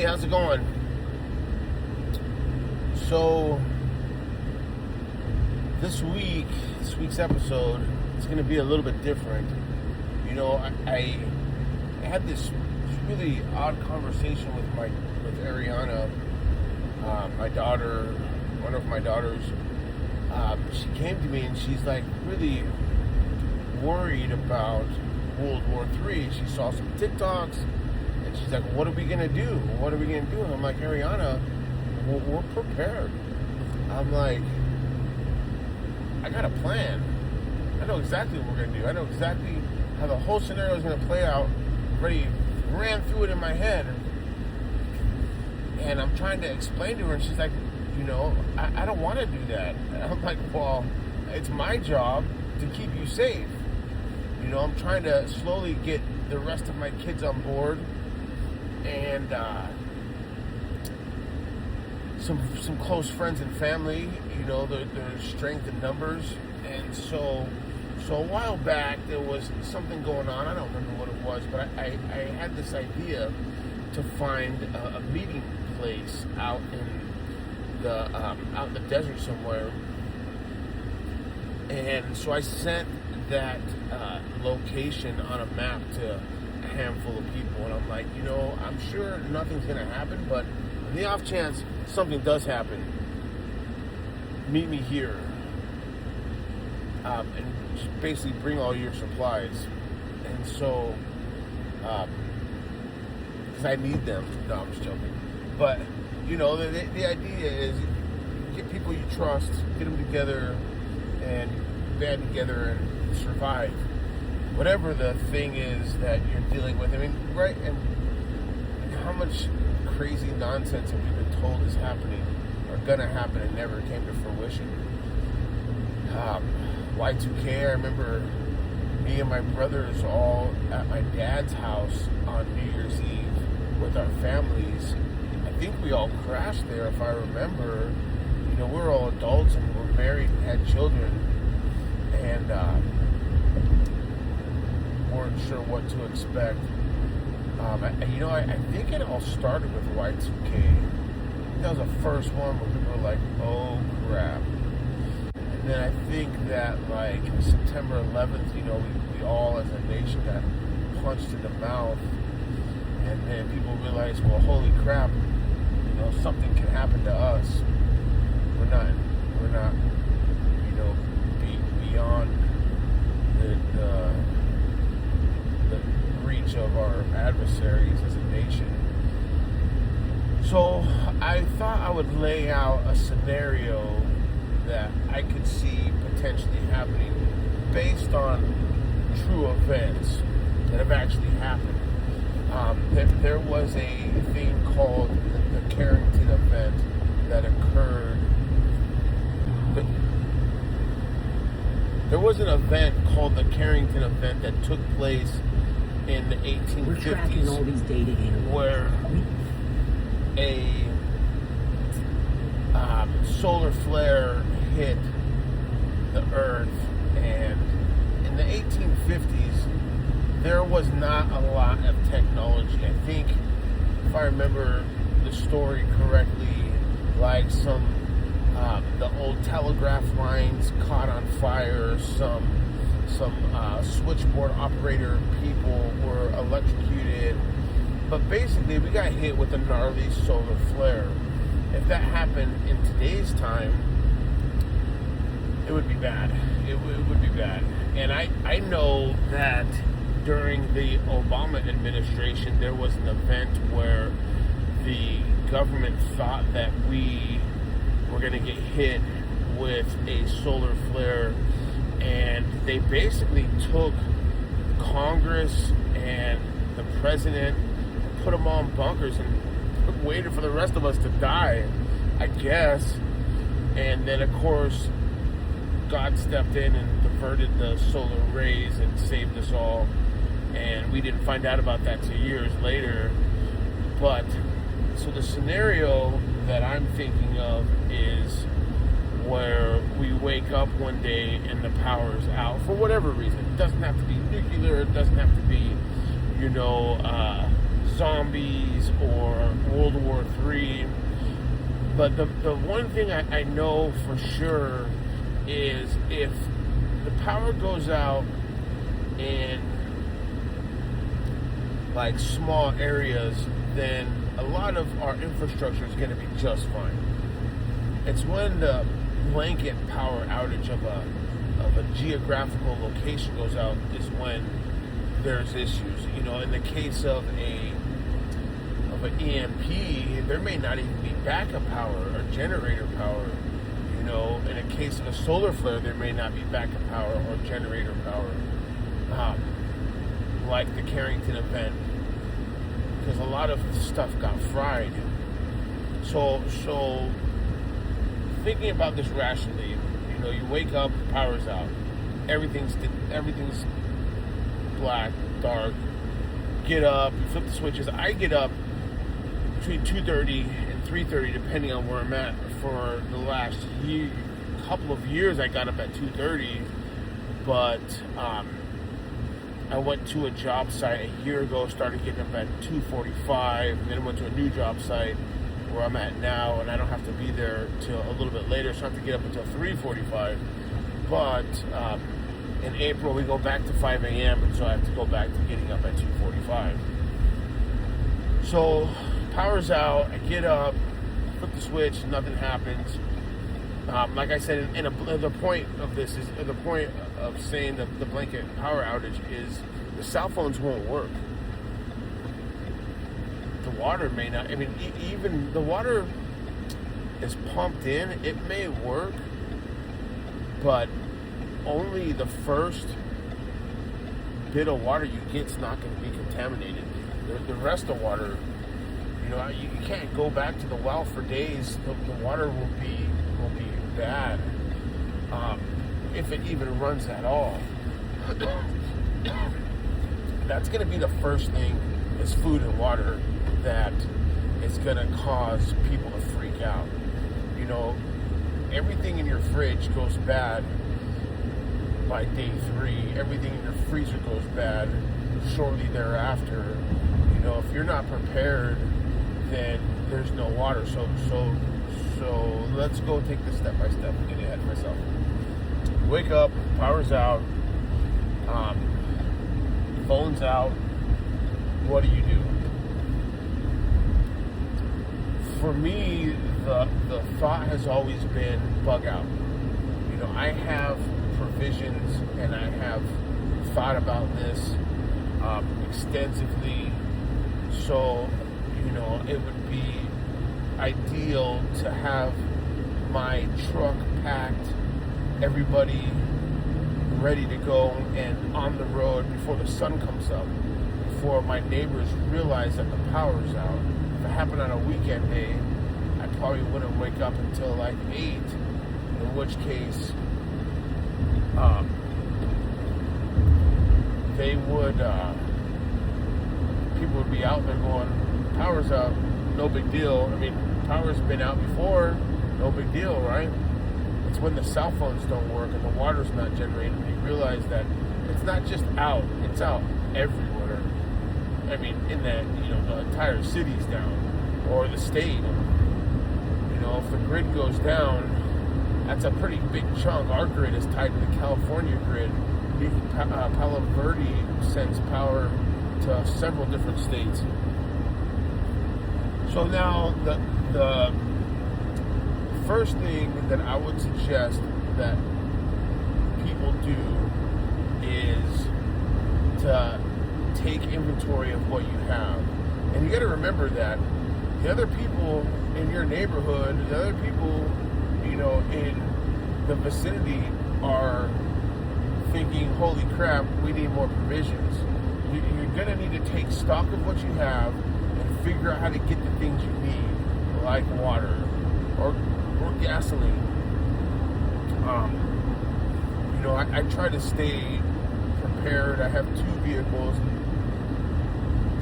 how's it going? So, this week's episode is going to be a little bit different. You know, I had this really odd conversation with Ariana, my daughter, one of my daughters. She came to me and she's like really worried about World War III. She saw some TikToks and she's like, what are we going to do? What are we going to do? And I'm like, Ariana, we're prepared. I'm like, I got a plan. I know exactly what we're going to do. I know exactly how the whole scenario is going to play out. Already ran through it in my head. And I'm trying to explain to her, and she's like, you know, I don't want to do that. And I'm like, well, it's my job to keep you safe. You know, I'm trying to slowly get the rest of my kids on board. And some close friends and family, you know, there's strength in numbers. And so a while back, there was something going on. I don't remember what it was, but I had this idea to find a meeting place out in the desert somewhere. And so I sent that location on a map to a handful of people. And I'm like, you know, I'm sure nothing's going to happen, but on the off chance something does happen, meet me here. And just basically bring all your supplies. And so, because I need them. No, I'm just joking. But, you know, the idea is get people you trust, get them together, and band together and survive. Whatever the thing is that you're dealing with. I mean, right? And how much crazy nonsense have we been told is happening or gonna happen and never came to fruition? Y2K, I remember me and my brothers all at my dad's house on New Year's Eve with our families. I think we all crashed there, if I remember. You know, we're all adults and we're married and had children, and weren't sure what to expect. You know, I think it all started with Y2K. That was the first one where people were like, oh crap. And then I think that, like, September 11th, you know, we all as a nation got punched in the mouth. And then people realized, well, holy crap, you know, something can happen to us. We're not, you know, beyond the reach of our adversaries as a nation. So I thought I would lay out a scenario that I could see potentially happening based on true events that have actually happened. There was a thing called the Carrington event that occurred. There was an event called the Carrington event that took place in the 1850s. We're tracking all these data in where a solar flare hit the Earth, and in the 1850s there was not a lot of technology. I think, if I remember the story correctly, like the old telegraph lines caught on fire, some switchboard operator people were electrocuted, but basically we got hit with a gnarly solar flare. If that happened in today's time, it would be bad. It would be bad. And I know that during the Obama administration, there was an event where the government thought that we were going to get hit with a solar flare, and they basically took Congress and the president and put them all in bunkers and waited for the rest of us to die, I guess. And then, of course, God stepped in and diverted the solar rays and saved us all. And we didn't find out about that 2 years later. But, so the scenario that I'm thinking of is where we wake up one day and the power's out for whatever reason. It doesn't have to be nuclear. It doesn't have to be, zombies or World War III. But the one thing I know for sure is if the power goes out in like small areas, then a lot of our infrastructure is going to be just fine. It's when the blanket power outage of a geographical location goes out is when there's issues. You know, in the case of an EMP, there may not even be backup power or generator power. You know, in a case of a solar flare, there may not be backup power or generator power, like the Carrington event, because a lot of stuff got fried. So thinking about this rationally, you know, you wake up, power's out, everything's black, dark. Get up, you flip the switches. I get up between 2:30 and 3:30, depending on where I'm at. For the last couple of years, I got up at 2:30, but I went to a job site a year ago, started getting up at 2:45, and then went to a new job site where I'm at now, and I don't have to be there till a little bit later, so I have to get up until 3:45. But in April, we go back to 5 a.m., and so I have to go back to getting up at 2:45. So power's out, I get up, flip the switch, nothing happens. Like I said, the point of this is the point of saying the blanket power outage is the cell phones won't work. The water may not. I mean, even the water is pumped in. It may work, but only the first bit of water you get is not going to be contaminated. The rest of water, you know, you can't go back to the well for days. The water will be bad, if it even runs at all. That's going to be the first thing, is food and water, that is going to cause people to freak out. You know, everything in your fridge goes bad by day 3. Everything in your freezer goes bad shortly thereafter. You know, if you're not prepared, then there's no water. So let's go take this step by step. I'm getting ahead of myself. Wake up, power's out, phone's out. What do you do? For me, the thought has always been bug out. You know, I have provisions, and I have thought about this extensively. So, you know, it would be ideal to have my truck packed, everybody ready to go and on the road before the sun comes up, before my neighbors realize that the power's out. If it happened on a weekend day, I probably wouldn't wake up until like 8, in which case they would, people would be out there going, power's out, no big deal. I mean, power's been out before, no big deal, right? It's when the cell phones don't work and the water's not generated, and you realize that it's not just out, it's out everywhere. I mean, in that, you know, the entire city's down, or the state. You know, if the grid goes down, that's a pretty big chunk. Our grid is tied to the California grid. Palo Verde sends power to several different states. So now the first thing that I would suggest that people do is to take inventory of what you have. And you got to remember that the other people in your neighborhood, the other people, you know, in the vicinity are thinking, holy crap, we need more provisions. You're going to need to take stock of what you have and figure out how to get the things you need, like water or gasoline. You know, I try to stay prepared. I have 2 vehicles.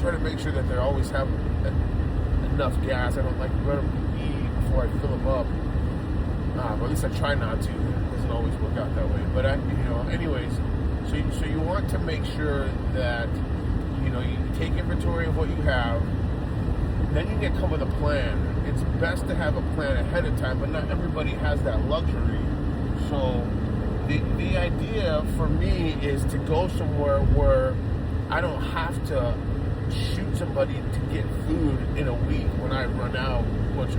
Try to make sure that they always have enough gas. I don't like to run them E before I fill them up. Or at least I try not to. It doesn't always work out that way. But you know, anyways, so you want to make sure that you take inventory of what you have. Then you can come with a plan. It's best to have a plan ahead of time, but not everybody has that luxury. So the idea for me is to go somewhere where I don't have to shoot somebody to get food in a week when I run out, which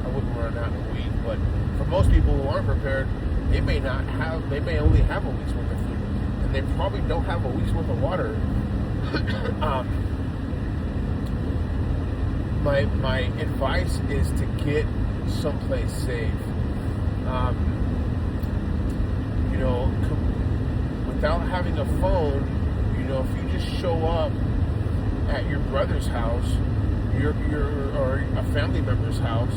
I wouldn't run out in a week, but for most people who aren't prepared, they may only have a week's worth of food, and they probably don't have a week's worth of water. My advice is to get someplace safe. Without having a phone, if you just show up at your brother's house, or a family member's house,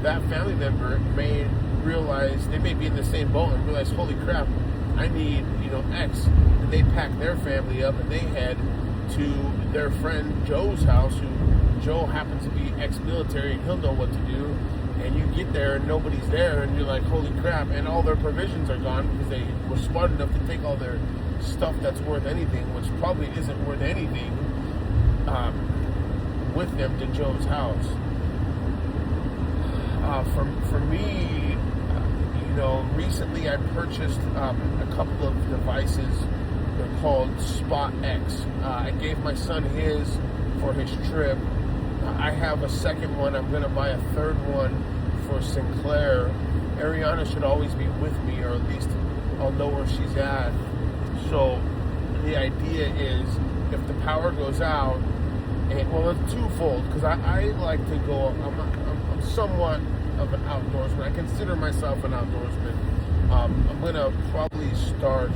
that family member may realize, they may be in the same boat and realize, holy crap, I need, X. And they pack their family up and they head to their friend Joe's house, who Joe happens to be ex-military and he'll know what to do. And you get there and nobody's there and you're like, holy crap, and all their provisions are gone because they were smart enough to take all their stuff that's worth anything, which probably isn't worth anything, with them to Joe's house. For me, recently I purchased a couple of devices. They're called Spot X. I gave my son his for his trip. I have a second one. I'm going to buy a third one for Sinclair. Ariana should always be with me, or at least I'll know where she's at. So the idea is, if the power goes out, it's twofold, because I like to go, I'm somewhat of an outdoorsman. I consider myself an outdoorsman. I'm going to probably start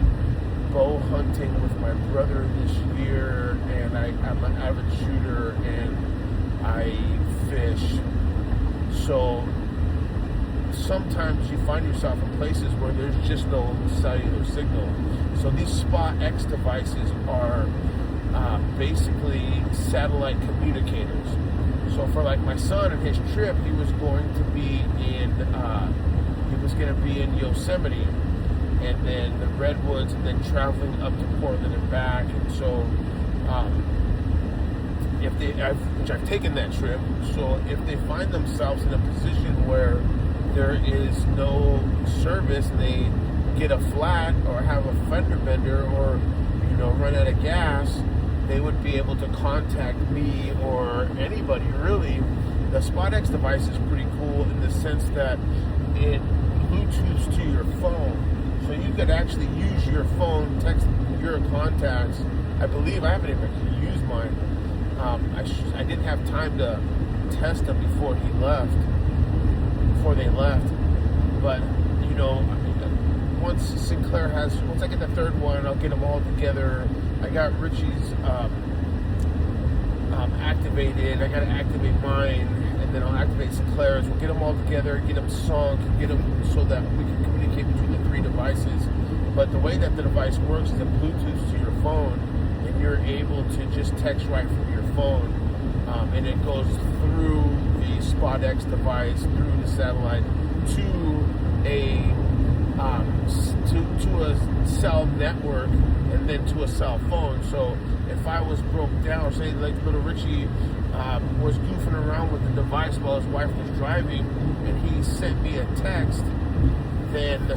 bow hunting with my brother this year, and I'm an avid shooter, and I fish. So sometimes you find yourself in places where there's just no cellular signal. So these Spot X devices are basically satellite communicators. So for like my son and his trip, he was going to be in Yosemite, and then the Redwoods, and then traveling up to Portland and back. And so I've taken that trip. So if they find themselves in a position where there is no service, and they get a flat or have a fender bender, or run out of gas, they would be able to contact me or anybody really. The Spot X device is pretty cool in the sense that it Bluetooths to your phone, so you could actually use your phone, text your contacts. I believe, I haven't even used mine. I didn't have time to test them before they left. But once I get the third one, I'll get them all together. I got Richie's activated. I got to activate mine, and then I'll activate Sinclair's. We'll get them all together, get them synced, get them so that we can communicate between the three devices. But the way that the device works is it Bluetooth to your phone, and you're able to just text right from your phone, and it goes through the Spot X device, through the satellite, to a cell network, and then to a cell phone. So if I was broke down, or say like little Richie was goofing around with the device while his wife was driving, and he sent me a text, then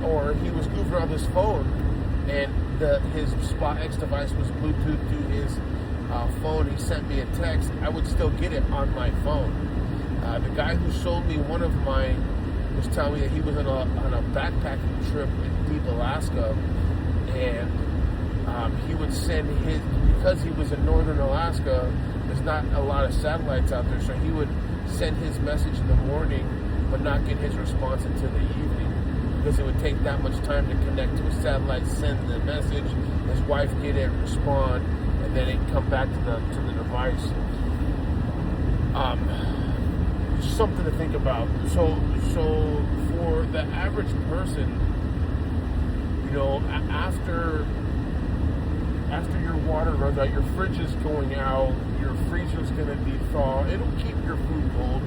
or he was goofing around his phone, and his Spot X device was Bluetooth to his phone, he sent me a text, I would still get it on my phone. The guy who sold me one of mine was telling me that he was on a backpacking trip in deep Alaska, and he would send his, because he was in northern Alaska, there's not a lot of satellites out there, so he would send his message in the morning but not get his response until the evening, because it would take that much time to connect to a satellite, send the message, his wife get it, respond, and then it come back to the device. Just something to think about. So for the average person, after your water runs out, your fridge is going out, your freezer's going to be thawed, it'll keep your food cold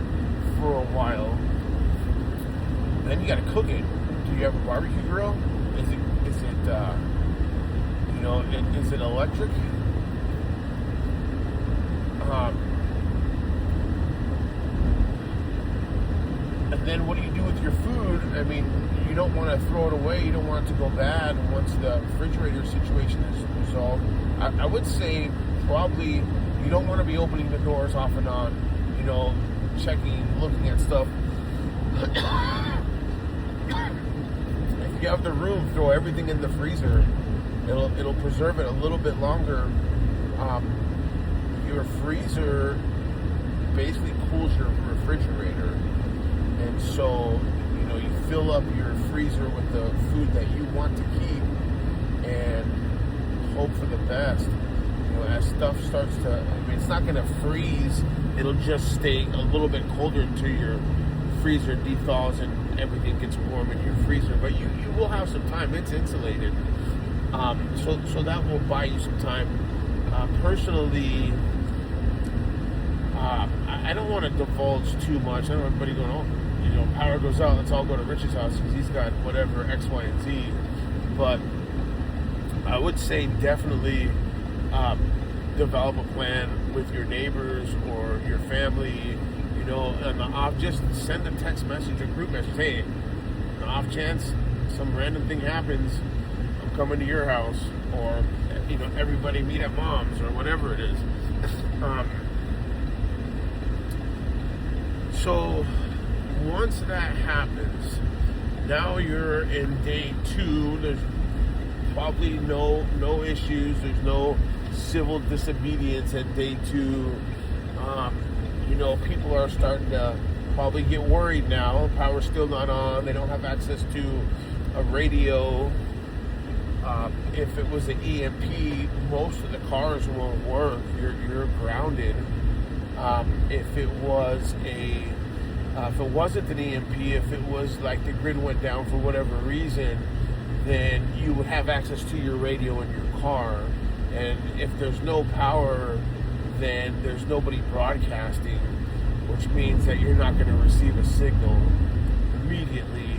for a while. Then you got to cook it. Do you have a barbecue grill? Is it Is it electric? And then what do you do with your food? I mean, you don't want to throw it away. You don't want it to go bad once the refrigerator situation is resolved. I would say probably you don't want to be opening the doors off and on, checking, looking at stuff. If you have the room, throw everything in the freezer. It'll preserve it a little bit longer. Your freezer basically cools your refrigerator, and so you fill up your freezer with the food that you want to keep and hope for the best. As stuff starts to, it's not going to freeze. It'll just stay a little bit colder until your freezer dethaws and everything gets warm in your freezer. But you will have some time. It's insulated. So that will buy you some time. Personally, I don't want to divulge too much. I don't want everybody going, power goes out, let's all go to Rich's house because he's got whatever X, Y, and Z. But I would say definitely develop a plan with your neighbors or your family, on the off, just send a text message or group message. Hey, on the off chance some random thing happens, I'm coming to your house, or everybody meet at mom's or whatever it is. So once that happens, now you're in day 2. There's probably no issues. There's no civil disobedience at day 2. People are starting to probably get worried now. Power's still not on. They don't have access to a radio. If it was an EMP, most of the cars won't work. You're grounded. If it wasn't an EMP, if it was like the grid went down for whatever reason, then you would have access to your radio in your car. And if there's no power, then there's nobody broadcasting, which means that you're not going to receive a signal immediately.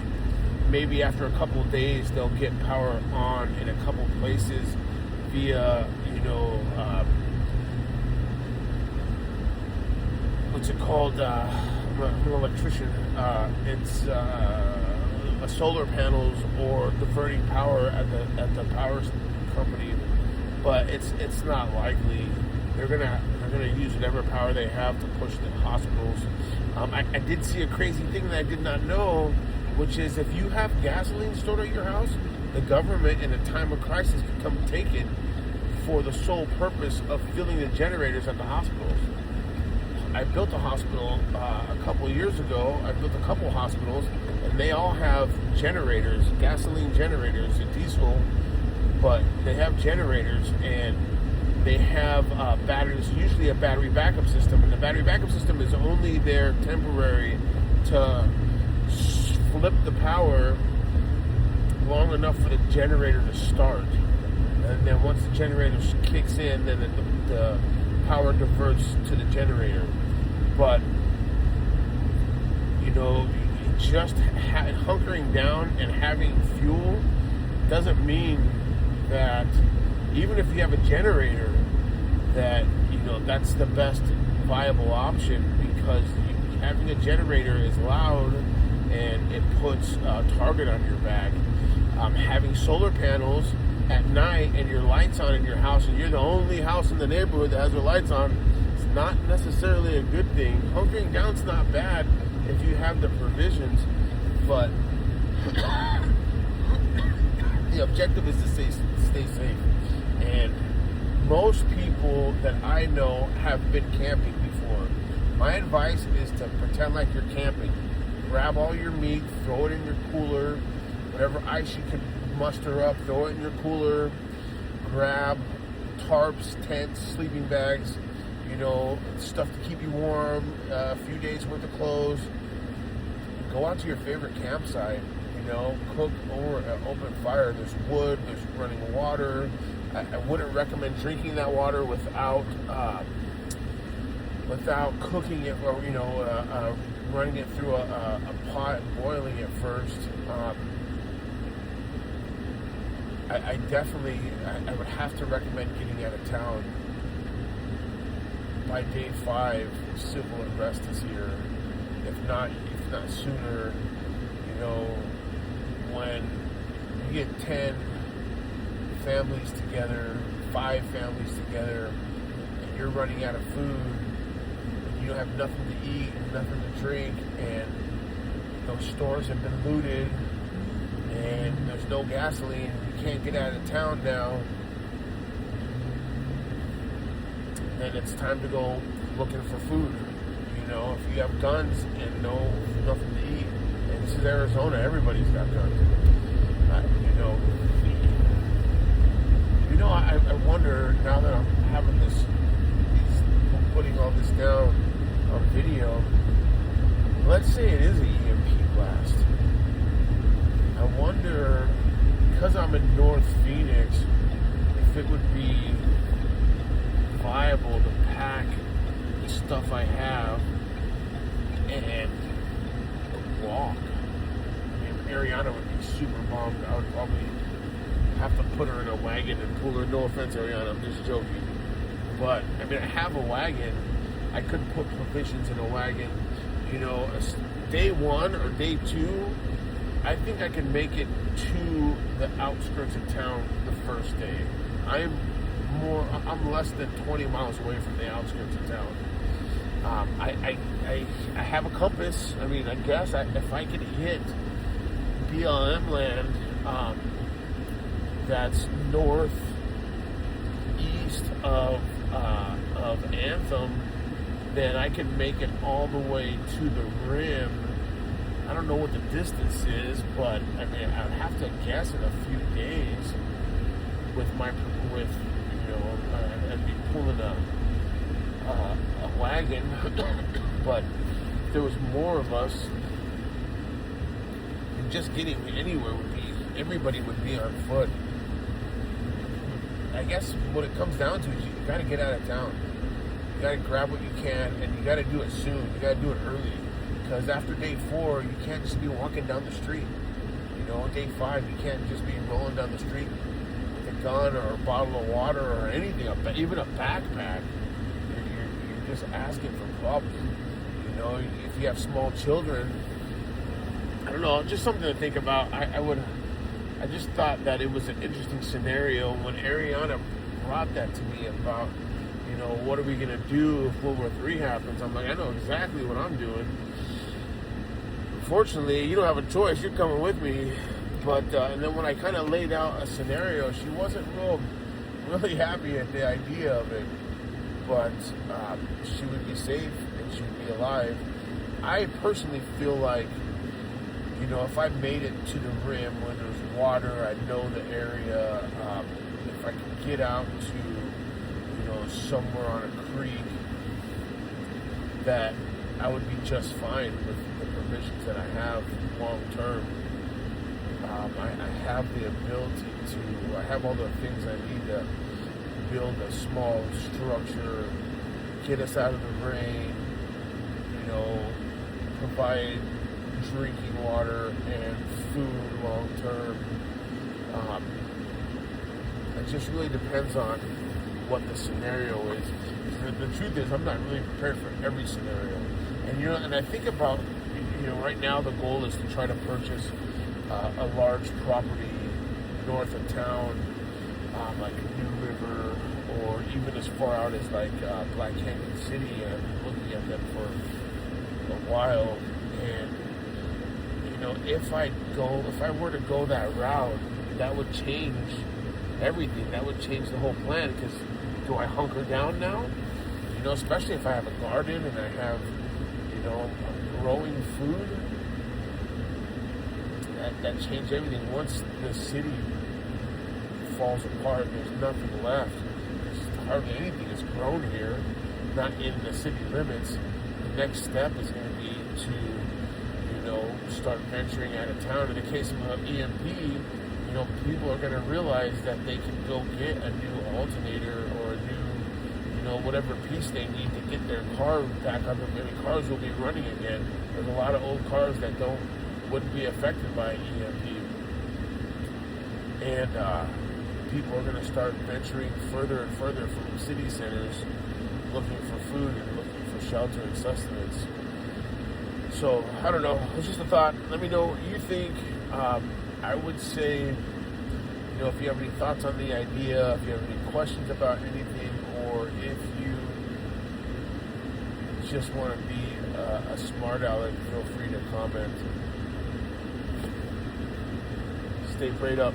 Maybe after a couple of days, they'll get power on in a couple places via, what's it called? I'm an electrician. It's solar panels or diverting power at the power company, but it's not likely. They're gonna use whatever power they have to push the hospitals. I did see a crazy thing that I did not know, which is if you have gasoline stored at your house, the government in a time of crisis can come take it for the sole purpose of filling the generators at the hospitals. I built a hospital a couple of years ago. I built a couple of hospitals, and they all have generators, gasoline generators, and diesel, but they have generators, and they have batteries, usually a battery backup system, and the battery backup system is only there temporary to flip the power long enough for the generator to start. And then once the generator kicks in, then the power diverts to the generator. But, just hunkering down and having fuel doesn't mean that even if you have a generator, that, that's the best viable option, because having a generator is loud and it puts a target on your back. Having solar panels at night and your lights on in your house, and you're the only house in the neighborhood that has their lights on, it's not necessarily a good thing. Hunkering down's not bad if you have the provisions, but the objective is to stay safe. And most people that I know have been camping before. My advice is to pretend like you're camping. Grab all your meat, throw it in your cooler, whatever ice you can muster up, throw it in your cooler. Grab tarps, tents, sleeping bags, stuff to keep you warm, a few days worth of clothes. Go out to your favorite campsite, cook over an open fire. There's wood, there's running water. I wouldn't recommend drinking that water without cooking it, or running it through a pot, boiling it first. I definitely, I would have to recommend getting out of town by day 5. Civil unrest is here. If not sooner. You know, when you get 10 families together, 5 families together, and you're running out of food, and you don't have nothing to eat and nothing to drink, and those stores have been looted, and there's no gasoline, you can't get out of town now, then it's time to go looking for food. You know, if you have guns and nothing to eat, and this is Arizona, everybody's got guns. I wonder, now that I'm having putting all this down on video, let's say it is a EMP blast. I wonder, because I'm in North Phoenix, if it would be viable to pack the stuff I have and walk. I mean, Ariana would be super bummed. I would probably have to put her in a wagon and pull her. No offense, Ariana, I'm just joking. But, I mean, I have a wagon. I could put provisions in a wagon. You know, day 1 or day 2, I think I can make it to the outskirts of town the first day. I'm less than 20 miles away from the outskirts of town. I have a compass. I mean, I guess if I could hit BLM land, that's northeast of Anthem, then I can make it all the way to the rim. I don't know what the distance is, but I mean, I'd have to guess in a few days I'd be pulling a wagon. But if there was more of us, and just getting anywhere everybody would be on foot. I guess what it comes down to is you got to get out of town. You got to grab what you can, and you got to do it soon. You got to do it early, because after day 4, you can't just be walking down the street. You know, day 5, you can't just be rolling down the street with a gun or a bottle of water or anything, even a backpack. You're just asking for problems. You know, if you have small children, I don't know, just something to think about. I just thought that it was an interesting scenario when Ariana brought that to me about, you know, what are we going to do if World War III happens? I'm like, I know exactly what I'm doing. Unfortunately, you don't have a choice. You're coming with me. But, and then when I kind of laid out a scenario, she wasn't really happy at the idea of it. But she would be safe and she would be alive. I personally feel like, you know, if I made it to the rim where there's water, I know the area, if I could get out to, you know, somewhere on a creek, that I would be just fine with the provisions that I have long term. I have the ability to, I have all the things I need to build a small structure, get us out of the rain, you know, provide drinking water and food long term. It just really depends on what the scenario is. The truth is, I'm not really prepared for every scenario. And you know, and I think about, you know, right now the goal is to try to purchase a large property north of town, like New River, or even as far out as like Black Canyon City. I've been looking at them for a while, and you know, if I were to go that route, that would change everything. That would change the whole plan. Because do I hunker down now? You know, especially if I have a garden and I have, you know, growing food. That changed everything. Once the city falls apart, there's nothing left. There's hardly anything that's grown here, not in the city limits. The next step is going to be to, you know, start venturing out of town. In the case of an EMP, you know, people are going to realize that they can go get a new alternator or a new, you know, whatever piece they need to get their car back up. And maybe cars will be running again. There's a lot of old cars that wouldn't be affected by EMP. And people are going to start venturing further and further from city centers, looking for food and looking for shelter and sustenance. So, I don't know. It's just a thought. Let me know what you think. I would say, if you have any thoughts on the idea, if you have any questions about anything, or if you just want to be a smart aleck, feel free to comment. Stay prayed up.